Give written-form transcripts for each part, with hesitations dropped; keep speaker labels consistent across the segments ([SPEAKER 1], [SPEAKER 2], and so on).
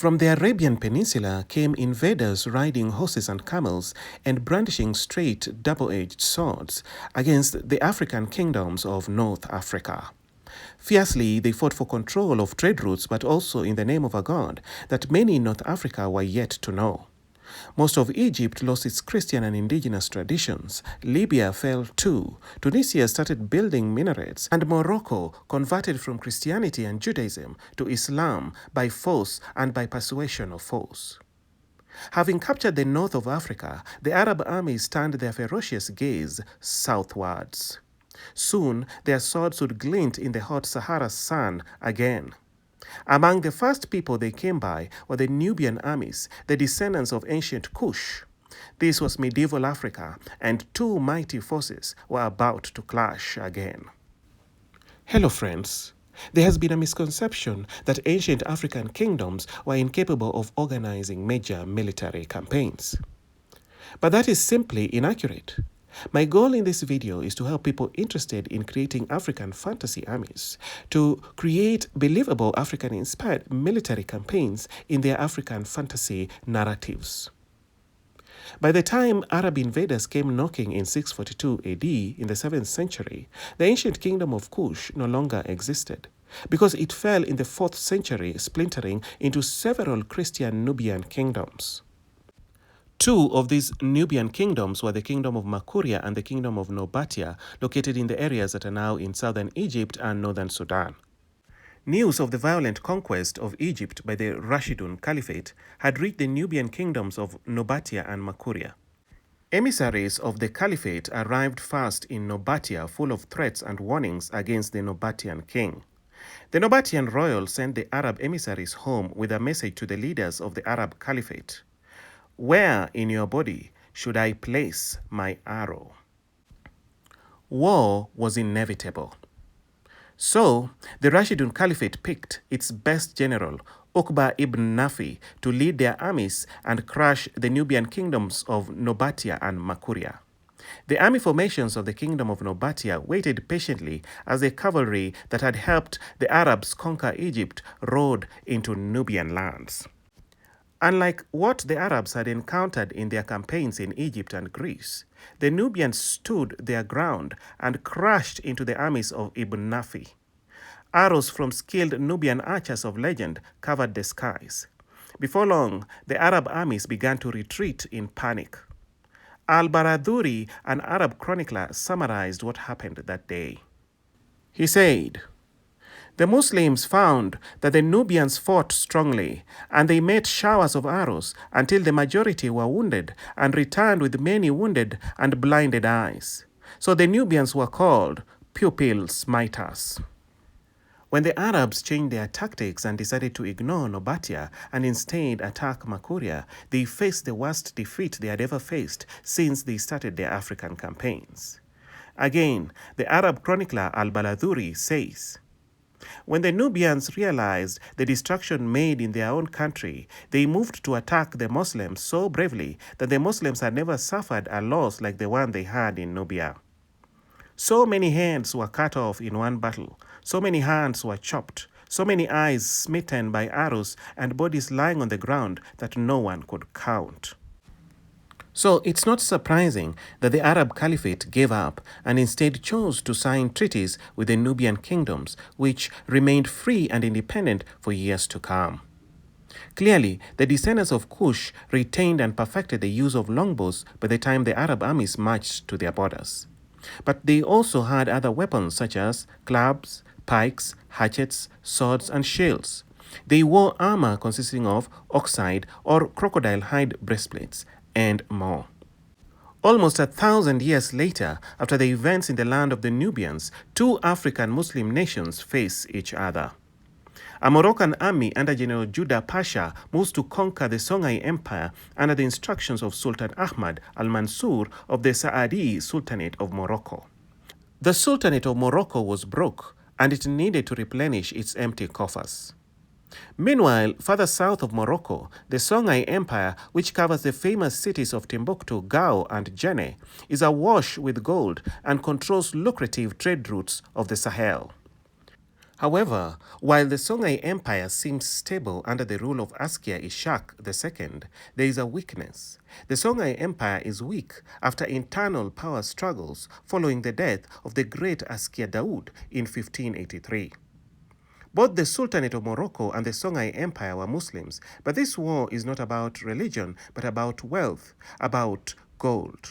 [SPEAKER 1] From the Arabian Peninsula came invaders riding horses and camels and brandishing straight double-edged swords against the African kingdoms of North Africa. Fiercely, they fought for control of trade routes, but also in the name of a god that many in North Africa were yet to know. Most of Egypt lost its Christian and indigenous traditions. Libya fell too. Tunisia started building minarets, and Morocco converted from Christianity and Judaism to Islam by force and by persuasion of force. Having captured the north of Africa, the Arab armies turned their ferocious gaze southwards. Soon, their swords would glint in the hot Sahara sun again. Among the first people they came by were the Nubian armies, the descendants of ancient Kush. This was medieval Africa, and two mighty forces were about to clash again. Hello friends. There has been a misconception that ancient African kingdoms were incapable of organizing major military campaigns. But that is simply inaccurate. My goal in this video is to help people interested in creating African fantasy armies to create believable African-inspired military campaigns in their African fantasy narratives. By the time Arab invaders came knocking in 642 AD in the 7th century, the ancient kingdom of Kush no longer existed, because it fell in the 4th century, splintering into several Christian Nubian kingdoms. Two of these Nubian kingdoms were the kingdom of Makuria and the kingdom of Nobatia, located in the areas that are now in southern Egypt and northern Sudan. News of the violent conquest of Egypt by the Rashidun Caliphate had reached the Nubian kingdoms of Nobatia and Makuria. Emissaries of the Caliphate arrived first in Nobatia, full of threats and warnings against the Nobatian king. The Nobatian royal sent the Arab emissaries home with a message to the leaders of the Arab Caliphate. Where in your body should I place my arrow? War was inevitable. So, the Rashidun Caliphate picked its best general, Uqba ibn Nafi, to lead their armies and crush the Nubian kingdoms of Nobatia and Makuria. The army formations of the kingdom of Nobatia waited patiently as the cavalry that had helped the Arabs conquer Egypt rode into Nubian lands. Unlike what the Arabs had encountered in their campaigns in Egypt and Greece, the Nubians stood their ground and crashed into the armies of Ibn Nafi. Arrows from skilled Nubian archers of legend covered the skies. Before long, the Arab armies began to retreat in panic. Al-Baradhuri, an Arab chronicler, summarized what happened that day. He said, "The Muslims found that the Nubians fought strongly, and they made showers of arrows until the majority were wounded and returned with many wounded and blinded eyes. So the Nubians were called pupil smiters." When the Arabs changed their tactics and decided to ignore Nobatia and instead attack Makuria, they faced the worst defeat they had ever faced since they started their African campaigns. Again, the Arab chronicler Al-Baladhuri says, "When the Nubians realized the destruction made in their own country, they moved to attack the Muslims so bravely that the Muslims had never suffered a loss like the one they had in Nubia. So many heads were cut off in one battle, so many hands were chopped, so many eyes smitten by arrows, and bodies lying on the ground that no one could count." So it's not surprising that the Arab Caliphate gave up and instead chose to sign treaties with the Nubian kingdoms, which remained free and independent for years to come. Clearly, the descendants of Kush retained and perfected the use of longbows by the time the Arab armies marched to their borders. But they also had other weapons such as clubs, pikes, hatchets, swords, and shields. They wore armor consisting of oxhide or crocodile hide breastplates, and more. Almost 1,000 years later, after the events in the land of the Nubians, two African Muslim nations face each other. A Moroccan army under General Judah Pasha moves to conquer the Songhai Empire under the instructions of Sultan Ahmad al-Mansur of the Saadi Sultanate of Morocco. The Sultanate of Morocco was broke, and it needed to replenish its empty coffers. Meanwhile, further south of Morocco, the Songhai Empire, which covers the famous cities of Timbuktu, Gao, and Djenné, is awash with gold and controls lucrative trade routes of the Sahel. However, while the Songhai Empire seems stable under the rule of Askia Ishak II, there is a weakness. The Songhai Empire is weak after internal power struggles following the death of the great Askia Daud in 1583. Both the Sultanate of Morocco and the Songhai Empire were Muslims, but this war is not about religion, but about wealth, about gold.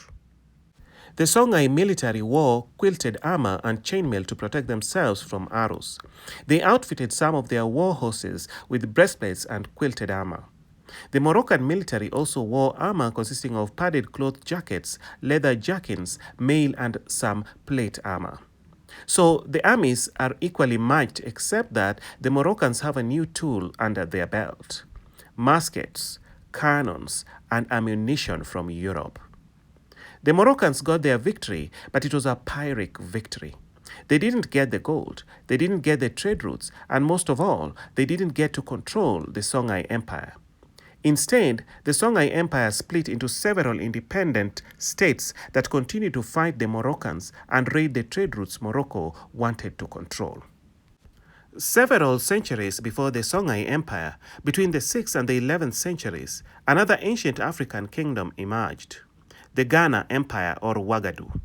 [SPEAKER 1] The Songhai military wore quilted armor and chainmail to protect themselves from arrows. They outfitted some of their war horses with breastplates and quilted armor. The Moroccan military also wore armor consisting of padded cloth jackets, leather jackets, mail, and some plate armor. So the armies are equally matched, except that the Moroccans have a new tool under their belt: muskets, cannons, and ammunition from Europe. The Moroccans got their victory, but it was a Pyrrhic victory. They didn't get the gold, they didn't get the trade routes, and most of all, they didn't get to control the Songhai Empire. Instead, the Songhai Empire split into several independent states that continued to fight the Moroccans and raid the trade routes Morocco wanted to control. Several centuries before the Songhai Empire, between the 6th and the 11th centuries, another ancient African kingdom emerged: the Ghana Empire, or Ouagadougou.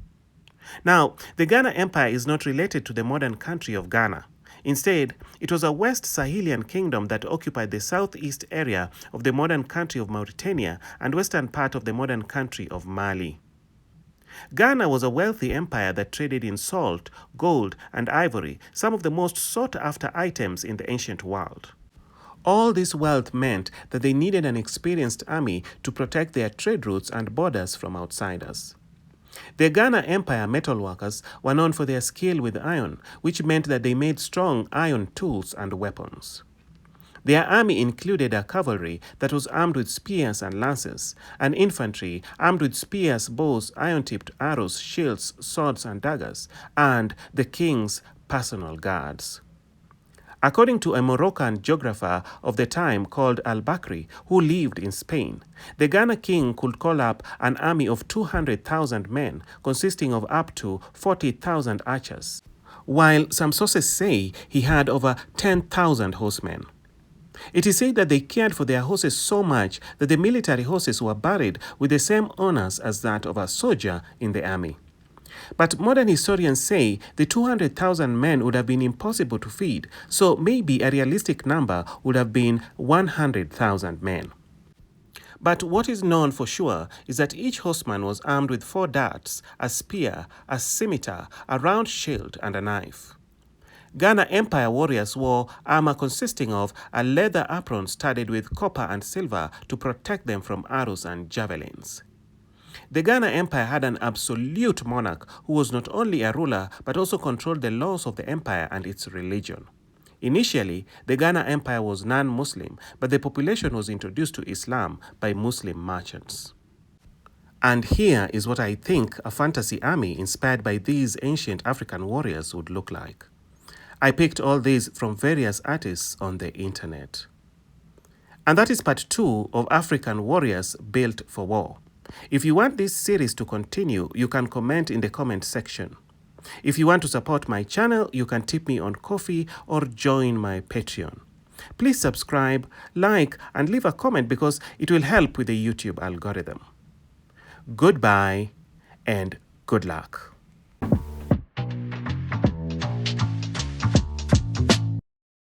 [SPEAKER 1] Now, the Ghana Empire is not related to the modern country of Ghana. Instead, it was a West Sahelian kingdom that occupied the southeast area of the modern country of Mauritania and western part of the modern country of Mali. Ghana was a wealthy empire that traded in salt, gold, and ivory, some of the most sought-after items in the ancient world. All this wealth meant that they needed an experienced army to protect their trade routes and borders from outsiders. The Ghana Empire metalworkers were known for their skill with iron, which meant that they made strong iron tools and weapons. Their army included a cavalry that was armed with spears and lances, an infantry armed with spears, bows, iron-tipped arrows, shields, swords, and daggers, and the king's personal guards. According to a Moroccan geographer of the time called Al-Bakri, who lived in Spain, the Ghana king could call up an army of 200,000 men, consisting of up to 40,000 archers, while some sources say he had over 10,000 horsemen. It is said that they cared for their horses so much that the military horses were buried with the same honors as that of a soldier in the army. But modern historians say the 200,000 men would have been impossible to feed, so maybe a realistic number would have been 100,000 men. But what is known for sure is that each horseman was armed with 4 darts, a spear, a scimitar, a round shield, and a knife. Ghana Empire warriors wore armor consisting of a leather apron studded with copper and silver to protect them from arrows and javelins. The Ghana Empire had an absolute monarch who was not only a ruler but also controlled the laws of the empire and its religion. Initially, the Ghana Empire was non-Muslim, but the population was introduced to Islam by Muslim merchants. And here is what I think a fantasy army inspired by these ancient African warriors would look like. I picked all these from various artists on the internet. And that is part 2 of African warriors built for war. If you want this series to continue, you can comment in the comment section. If you want to support my channel, you can tip me on Ko-fi or join my Patreon. Please subscribe, like, and leave a comment because it will help with the YouTube algorithm. Goodbye and good luck.